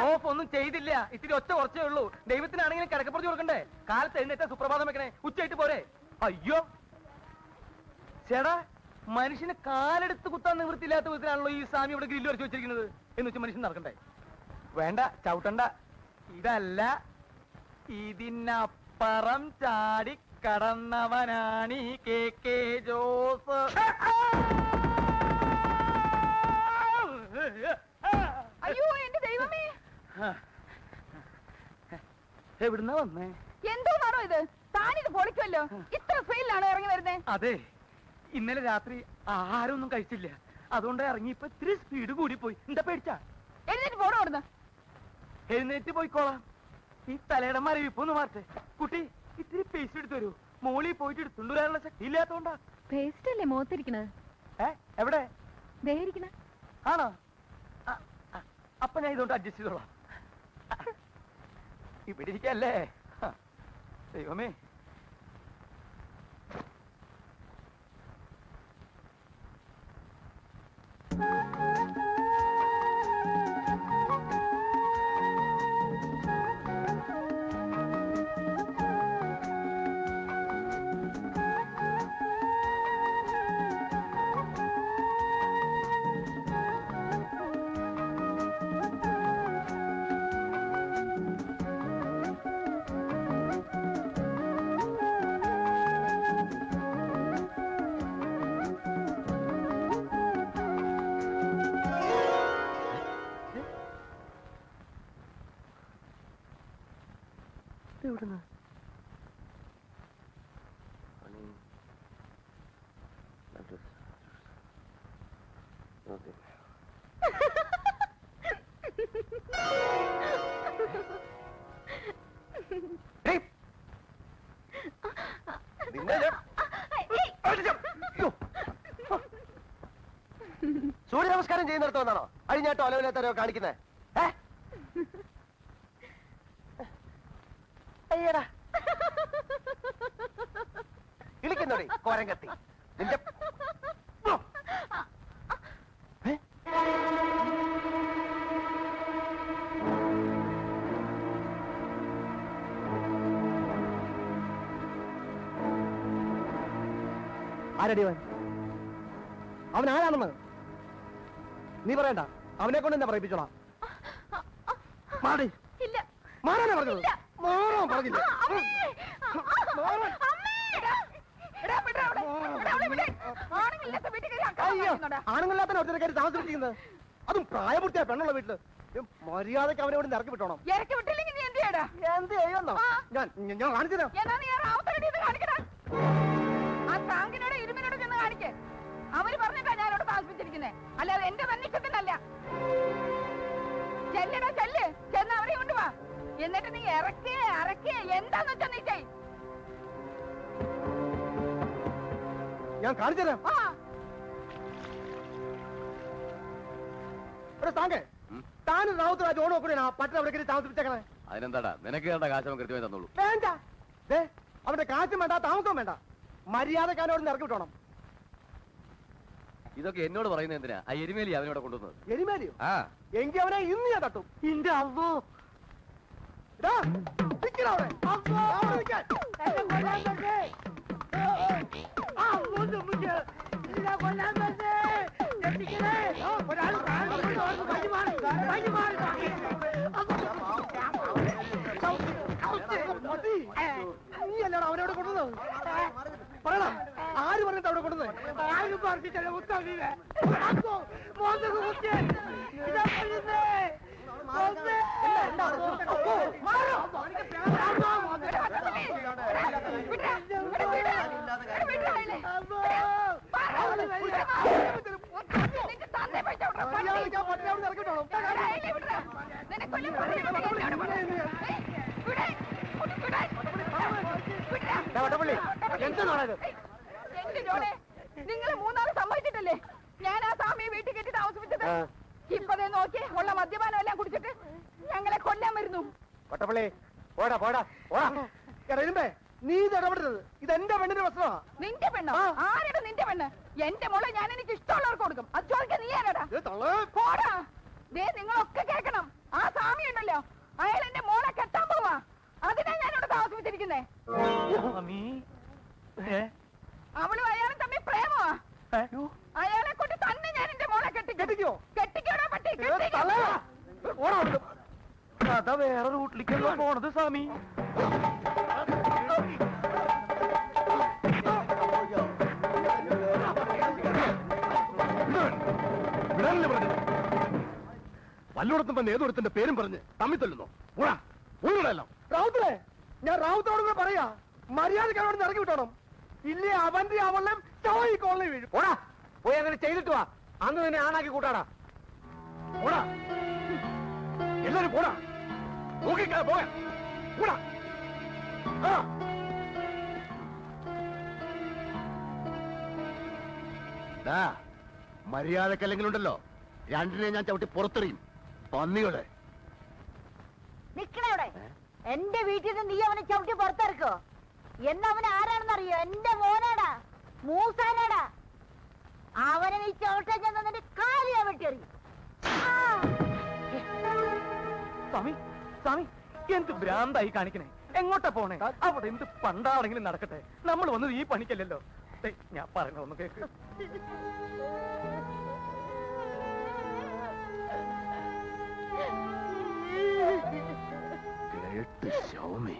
Of ഒന്നും ചെയ്തില്ല. ഇത്തിരി ഒച്ച കുറച്ചേ ഉള്ളൂ. ദൈവത്തിനാണെങ്കിലും കിടക്കപ്പുറത്ത് കൊടുക്കണ്ടേ? കാലത്ത് എഴുന്നേറ്റ സുപ്രഭാതം വെക്കണേ, ഉച്ചയായിട്ട് പോരെ? അയ്യോ ചേടാ, മനുഷ്യന് കാലെടുത്ത് കുത്താൻ നിവൃത്തിയില്ലാത്ത വിധത്തിലാണല്ലോ ഈ സ്വാമി ഇവിടെ ഗ്രില്ല് വരച്ച് വെച്ചിരിക്കുന്നത്. എന്ന് വെച്ചാൽ മനുഷ്യൻ നടക്കണ്ടേ? വേണ്ട, ചവിട്ടണ്ട. ഇതല്ല, ഇതിനപ്പുറം ചാടി കടന്നവനാണ് ഈ കെ ജോസ്. അയ്യോ എന്റെ ദൈവമേ, എവിടുന്നാ വന്നേ? എന്തോന്നാണോ ഇത്? താനിത് പൊളിക്കുമല്ലോ. ഇത്ര സ്പീഡിലാണോ ഇറങ്ങി വരുന്നേ? അതെ, ഇന്നലെ രാത്രി ആഹാരമൊന്നും കഴിച്ചില്ല. അതുകൊണ്ട് ഇറങ്ങിയപ്പോ ഇത്തിരി സ്പീഡ് കൂടിപ്പോയി. എന്താ പേടിച്ചാ? എഴുന്നേറ്റ് പോണോ അവിടുന്ന്? എഴുന്നേറ്റ് പോയിക്കോളാം. ഈ തലയുടെ മരവിപ്പൊന്ന് മാറ്റേ. കുട്ടി, ഇത്തിരി പേസ്റ്റ് എടുത്തു വരൂ. മോളിൽ പോയിട്ട് എടുത്തുകൊണ്ട് വരാനുള്ള ശക്തി ഇല്ലാത്തോണ്ടാ. പേസ്റ്റ് അല്ലേ മുഖത്തിരിക്കണത്? എവിടെ ദേഹിരിക്കണ? ആണോ? അപ്പൊ ഞാൻ ഇതുകൊണ്ട് അഡ്ജസ്റ്റ് ചെയ്തോളാം. ഇവിടെ ഇരിക്കല്ലേ? ദൈവമേ, എവിടുന്ന്? സൂര്യ നമസ്കാരം ചെയ്യുന്നിടത്തോന്നാണോ അഴിഞ്ഞാട്ടോ അലവില്ലാത്തവരോ കാണിക്കുന്നത്? അയ്യടാ, ഇളിക്കുന്നോടി കോരം കത്തി നിന്റെ. ആരടി അവൻ? അവൻ ആരാണെന്ന് നീ പറയണ്ട. അവനെ കൊണ്ട് എന്നെ പറയിപ്പിച്ചോളാം. മാറി മാറാനാ പറഞ്ഞത്. മാറാൻ പറഞ്ഞില്ല. ആണുങ്ങളില്ലാത്ത ഒറ്റക്കാരി താമസിപ്പിക്കുന്നത്, അതും പ്രായപൂർത്തിയായ പെണ്ണുള്ള വീട്ടില്. മര്യാദക്ക് അവനെ ഇവിടെ ഇറക്കി വിട്ടോണം. എന്ത് ചെയ്യുന്നോ? ഞാൻ കാണിച്ചു തരാം. അവര് പറഞ്ഞിട്ടാ ഞാനോട് താമസിപ്പിച്ചിരിക്കുന്നേ, അല്ലാതെ എന്റെ മനുഷ്യത്തിനല്ല. ചെല്ലടാ ചെല്ല്, ചെന്ന് അവരെ കൊണ്ടുവാ. എന്നിട്ട് നീ ഇറക്കേ എന്താന്ന് വെച്ചാ നീ ചെയ്. ഞാൻ കാണിച്ചു തരാം. താനും റാവുത്തരാജ് ഓണോ കൂടെ പട്ടണ അവിടെ താമസിപ്പിച്ചേക്കണേ. അതിനെന്താടാ, നിനക്ക് വേണ്ട കാശ് അവൻ കൃത്യമായി തന്നോളൂ. വേണ്ട, അവന്റെ കാശും വേണ്ട, താമസവും വേണ്ട. മര്യാദക്കാരോട് ഇറക്കി വിട്ടോണം. ഇതൊക്കെ എന്നോട് പറയുന്നത് എന്തിനാ? ആ എരുമേലി അവനോട് കൊണ്ടുവന്നത്. എരുമേലിയോ? എങ്കിൽ അവനെ ഇന്ന് ഞാൻ തട്ടും. ഇന്റെ അല്ലോ, നീ അല്ലാടാ അവനോട് കൊണ്ടുവന്നത്? പറയണം, ആര് പറഞ്ഞിട്ട് അവിടെ കൊണ്ടുവന്നത്? നിങ്ങൾ മൂന്നാൾ സമ്മതിച്ചിട്ടല്ലേ ഞാൻ ആ സ്വാമിയെ വീട്ടിൽ കെട്ടി താമസിപ്പിച്ചത്? ഇപ്പതേ നോക്കി ഉള്ള മദ്യപാനം എല്ലാം കുടിച്ചിട്ട് ഞങ്ങളെ കൊല്ലാൻ വരുന്നു. വട്ടപ്പള്ളി പോടാ പോടാ പോടാ. നീ ഇത് ഇടപെടരുത്. ഇത് എന്റെ പെണ്ണിന്റെ പ്രശ്നമാ. നിന്റെ പെണ്ണോ? ആരുടെ നിന്റെ പെണ്ണ്? എന്റെ മോളെ ഞാൻ എനിക്ക് ഇഷ്ടമുള്ളവർക്ക് കൊടുക്കും. അത് ചോദിക്കാൻ നീ ആരാടാ? പോടാ. ദേ നിങ്ങളൊക്കെ കേൾക്കണം, ആ സ്വാമി ഉണ്ടല്ലോ, അയാൾ എന്റെ മോളെ കെട്ടാൻ പോവാ. അതിനാ ഞാനിവിടെ താമസിപ്പിച്ചിരിക്കുന്നേ. സ്വാമി അവളും അയാളും തമ്മിൽ പ്രേമമാ. അയാളെ കൊണ്ട് തന്നെ ഞാൻ എന്റെ മോളെ കെട്ടിക്കോ. കെട്ടിക്കോടാ പട്ടി, കഥ വേറെ റൂട്ടിലേക്കല്ലോ പോണത് സ്വാമി. വല്ലോടത്തും ഏതോടത്തിന്റെ പേരും പറഞ്ഞ് തമ്മിൽ തല്ലുന്നു. റാവുത്തേ, ഞാൻ റാവുത്തോട് കൂടെ പറയാ, മര്യാദക്ക് അവിടെ ഇറങ്ങി വിട്ടോണം. ഇല്ലേ അവന്റെ അവളും ഈ കോളനി വീഴും. ഓടാ, പോയി അങ്ങനെ ചെയ്തിട്ട് വാ. അന്ന് തന്നെ ആണാക്കി കൂട്ടാടാ. ഓടാ, എല്ലാരും പോടാ. നോക്കിക്കാ പോയാ കൂടാ. മര്യാദക്കല്ലെങ്കിൽ ഉണ്ടല്ലോ, രണ്ടിനെ ഞാൻ ചവിട്ടി പുറത്തെറിയും. പന്നികളെ നിക്കണവിടെ. എന്റെ വീട്ടിൽ നിന്ന് നീ അവനെ ചവിട്ടി പുറത്തിറക്കോ? എന്നവന് ആരാണെന്നറിയോ? എന്റെ മോനാടാ, മൂസാനാടാ. അവനെ നീ ചവിട്ടാൻ ചെന്നെ കാലിയാ വെട്ടിയെറിയും. സ്വാമി, സ്വാമി, എന്ത് ഭ്രാന്തായി കാണിക്കണേ? എങ്ങോട്ടാ പോണേ? അവിടെ എന്ത് പണ്ടാണെങ്കിലും നടക്കട്ടെ. നമ്മൾ വന്നത് ഈ പണിക്കല്ലല്ലോ. ഞാൻ പറഞ്ഞ ഒന്ന് കേക്ക്. ശൗമി,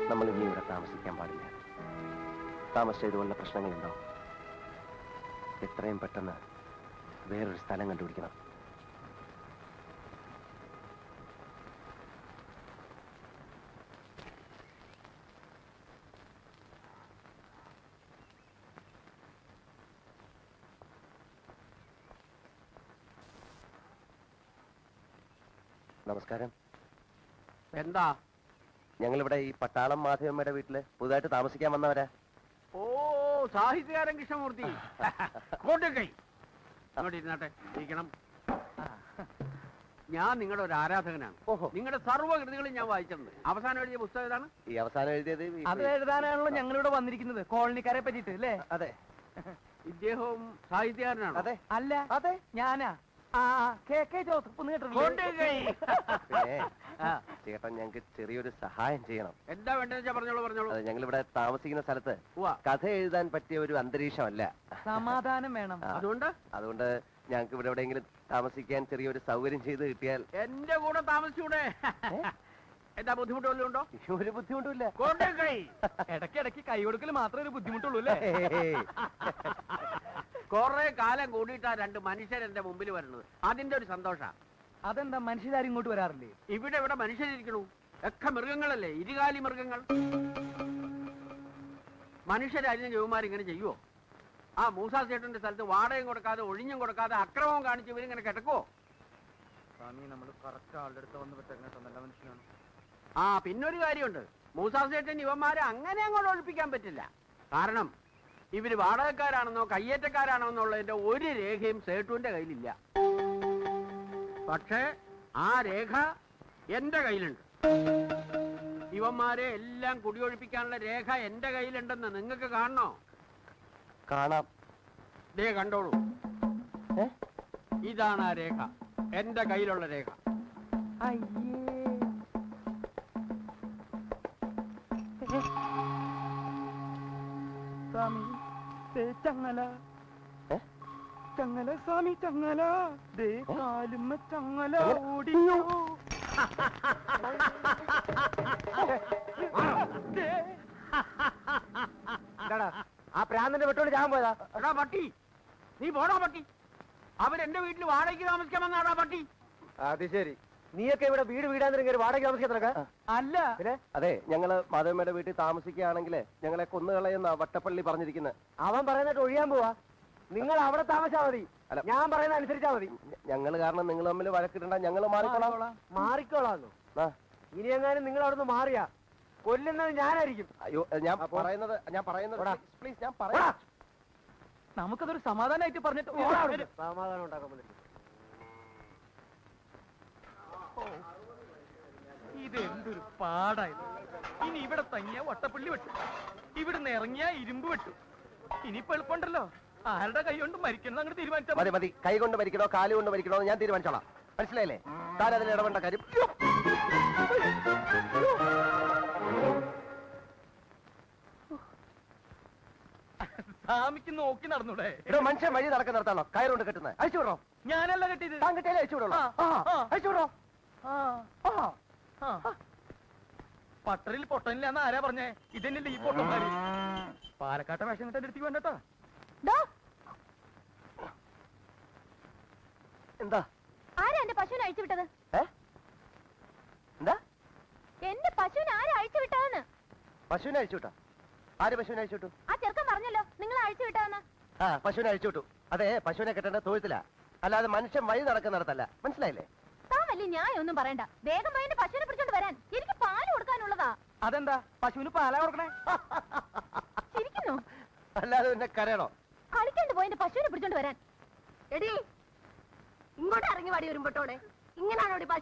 നമ്മൾ ഇനി ഇവിടെ താമസിക്കാൻ പാടില്ല. താമസിച്ചതുകൊണ്ടുള്ള പ്രശ്നങ്ങളുണ്ടാവും. എത്രയും പെട്ടെന്ന് വേറൊരു സ്ഥലം കണ്ടുപിടിക്കണം. നമസ്കാരം. എന്താ? ഞങ്ങളിവിടെ ഈ പട്ടാളം മാധവമ്മയുടെ വീട്ടില് പുതുതായിട്ട് താമസിക്കാൻ വന്നവരാ. ഓ, സാഹിത്യകാരൻ കൃഷ്ണമൂർത്തി. കോട്ടക്കൈ അങ്ങോട്ട് ഇരുന്നാട്ടെ, ഇരിക്കണം. ഞാൻ നിങ്ങളുടെ ഒരു ആരാധകനാണ്. ഓഹോ. നിങ്ങളുടെ സർവ്വകൃതികളും ഞാൻ വായിച്ചിട്ടുണ്ട്. അവസാനം എഴുതിയ പുസ്തകം ഏതാണ്? ഈ അവസാനം എഴുതിയത് അത് എഴുതാനാണല്ലോ ഞങ്ങളിവിടെ വന്നിരിക്കുന്നത്, കോളനിക്കാരെ പറ്റിട്ട് അല്ലേ? അതെ ഇദ്ദേഹവും സാഹിത്യകാരനാണ്. അതെ അല്ല, അതെ ഞാനാ. KK ജോസഫ് എന്ന് കേട്ടിട്ടില്ലേ? കോട്ടക്കൈ. പിന്നെ ചേട്ടൻ ഞങ്ങൾക്ക് ചെറിയൊരു സഹായം ചെയ്യണം. എന്താ വേണ്ടതെന്ന് വെച്ചാ പറഞ്ഞോളൂ, പറഞ്ഞോളൂ. അത് ഞങ്ങളിവിടെ താമസിക്കുന്ന സ്ഥലത്ത് ഉവ്വ. കഥ എഴുതാൻ പറ്റിയ ഒരു അന്തരീക്ഷമല്ല. സമാധാനം വേണം. ആ. അതുകൊണ്ട് ഞങ്ങൾക്ക് ഇവിടെ എവിടെയെങ്കിലും താമസിക്കാൻ ചെറിയൊരു സൗകര്യം ചെയ്ത് കിട്ടിയാൽ. എന്റെ കൂടെ താമസിച്ചൂടെ? എന്താ ബുദ്ധിമുട്ട് വല്ലതും ഉണ്ടോ? ഒരു ബുദ്ധിമുട്ടുമില്ല. കോട്ടക്കൈ. ഇടയ്ക്കിടയ്ക്ക് കൈ കൊടുക്കൽ മാത്രമേ ഒരു ബുദ്ധിമുട്ടുള്ളൂ അല്ലേ? കൊറേ കാലം കൂടിയിട്ടാ രണ്ട് മനുഷ്യർ എന്റെ മുമ്പിൽ വരുന്നത്. അതിന്റെ ഒരു സന്തോഷ. അതെന്താ, മനുഷ്യരാരും ഇങ്ങോട്ട് വരാറില്ലേ? ഇവിടെ മനുഷ്യരിക്കണു. ഒക്കെ മൃഗങ്ങളല്ലേ, ഇരുകാലി മൃഗങ്ങൾ. മനുഷ്യരായിരുന്നു ജോമാരിങ്ങനെ ചെയ്യുവോ? ആ മൂസാ ചേട്ടന്റെ സ്ഥലത്ത് വാടകയും കൊടുക്കാതെ ഒഴിഞ്ഞും കൊടുക്കാതെ അക്രമവും കാണിച്ച് ഇവരിങ്ങനെ കിടക്കുവോ? സ്വാമി, നമ്മൾ കറക്റ്റ് ആളുടെ അടുത്ത് വന്ന് പറ്റുന്ന നല്ല മനുഷ്യനാണ്. ആ, പിന്നൊരു കാര്യമുണ്ട്. മൂസാ ചേട്ടൻ ഇവന്മാരെ അങ്ങനെ അങ്ങോട്ട് ഒഴിപ്പിക്കാൻ പറ്റില്ല. കാരണം ഇവര് വാടകക്കാരാണെന്നോ കയ്യേറ്റക്കാരാണോ എന്നുള്ളതിന്റെ ഒരു രേഖയും സേട്ടുവിന്റെ കയ്യിലില്ല. പക്ഷേ ആ രേഖ എന്റെ കയ്യിലുണ്ട്. ഇവന്മാരെ എല്ലാം കുടിയൊഴിപ്പിക്കാനുള്ള രേഖ എന്റെ കയ്യിലുണ്ടെന്ന് നിങ്ങൾക്ക് കാണണോ? കാണാം. ദേ കണ്ടോളൂ. ഇതാണ് ആ രേഖ, എന്റെ കയ്യിലുള്ള രേഖ. സ്വാമി, ചങ്ങല ചങ്ങല, സ്വാമി ചങ്ങല, ദേ കാലുമ്മ ചങ്ങല ഓടിയോ. ആ പ്രാന്തന്റെ വെട്ടോട് ഞാൻ പോയതാ. എടാ പട്ടി, നീ പോടാ പട്ടി. അവരെന്റെ വീട്ടിൽ വാടകയ്ക്ക് താമസിക്കാൻ വന്നാടാ പട്ടി. അത് ശരി. നീയൊക്കെ ഇവിടെ വീടാന്തരം വാടക താമസിക്കാൻ അല്ല, അതെ, ഞങ്ങള് മാധവമ്മയുടെ വീട്ടിൽ താമസിക്കുകയാണെങ്കിൽ ഞങ്ങളെ കൊന്നുകളയെന്ന വട്ടപ്പള്ളി പറഞ്ഞിരിക്കുന്നത്. അവൻ പറയുന്നിട്ട് ഒഴിയാൻ പോവാ. നിങ്ങൾ അവിടെ താമസാ മതി. അല്ല. ഞാൻ പറയുന്ന അനുസരിച്ചാ മതി. ഞങ്ങൾ കാരണം നിങ്ങൾ തമ്മിൽ വഴക്കിടണ്ട, ഞങ്ങൾ മാറിക്കോളാം. മാറിക്കോളാന്നു. ആ. ഇനി എങ്ങാനും നിങ്ങൾ അവിടുന്ന് മാറിയാ കൊല്ലുന്നത് ഞാനായിരിക്കും. അയ്യോ ഞാൻ അപ്പോ? പറയുന്നത് ഓടാ. പ്ലീസ് ഞാൻ പറയാം. നമുക്കതൊരു സമാധാനമായിട്ട് പറഞ്ഞിട്ട് സമാധാനം ഉണ്ടാക്കാൻ വേണ്ടി. ഇത് എന്തൊരു പാടായത്. ഇനി ഇവിടെ തങ്ങിയ വട്ടപ്പുള്ളി വെട്ടു, ഇവിടുന്ന് ഇറങ്ങിയ ഇരുമ്പ് വെട്ടു. ഇനിയിപ്പോ എളുപ്പമുണ്ടല്ലോ, ആരുടെ കൈ കൊണ്ട് മരിക്കണം അങ്ങോട്ട് തീരുമാനിച്ചാൽ മതി. മതി, കൈ കൊണ്ട് മരിക്കണോ കാല് കൊണ്ട് മരിക്കണോ ഞാൻ തീരുമാനിച്ചോളാം. മനസ്സിലായില്ലേ? താൻ അതിൽ ഇടപെടേണ്ട കാര്യം. സ്വാമിക്ക് നോക്കി നടന്നൂടെ? ഇവിടെ മനുഷ്യൻ വഴി നടക്കാൻ നിർത്താണോ കയറുകൊണ്ട് കെട്ടുന്നത്? അഴിച്ചു വിടണോ? ഞാനല്ല കെട്ടിയത്. താൻ കെട്ടിയാലേ അഴിച്ചു വിടണോ? അഴിച്ചു വിടണോ? പട്ടറിൽ പൊട്ടനില്ലാന്ന് ആരാ പറഞ്ഞേ? ഇതന്നെയല്ലേ ഈ പൊട്ടന്മാര്. പാലക്കാട്ടെ വേഷം കിട്ടാൻ എടുത്തേക്ക് വേണ്ടട്ടോ. എന്താ ആരാ എന്റെ പശുവിനെ അഴിച്ചു വിട്ടത്? എന്താ എന്റെ പശുവിനെ ആരാ അഴിച്ചു വിട്ടതെന്ന്? പശുവിനെ അഴിച്ചു വിട്ടോ? ആര് പശുവിനെ അഴിച്ചു വിട്ടു? ആ ചെറുക്കൻ പറഞ്ഞല്ലോ നിങ്ങൾ അഴിച്ചു വിട്ടതെന്ന്. ആ പശുവിനെ അഴിച്ചു വിട്ടു. അതെ, പശുവിനെ കെട്ടേണ്ട തൊഴുത്തില്ല, അല്ലാതെ മനുഷ്യൻ വഴി നടക്കുന്നിടത്തല്ല. മനസ്സിലായില്ലേ? താൻ വലിയ ന്യായം ഒന്നും പറയണ്ട. വേഗം പോയി എന്റെ പശുവിനെ പിടിച്ചോണ്ട് വരാൻ. എനിക്ക് പാല് കൊടുക്കാനുള്ളതാ. അതെന്താ പശുവിന് പാലാ കൊടുക്കണേ? ചിരിക്കുന്നു. അല്ലാതെ പിന്നെ കരയണോ? കളിക്കാണ്ട് പോയി എന്റെ പശുവിനെ പിടിച്ചോണ്ട് വരാൻ. എടി ഇങ്ങോട്ട് ഇറങ്ങി വാടി വരുമ്പോട്ടോടെ. ഇങ്ങനാണോ പശു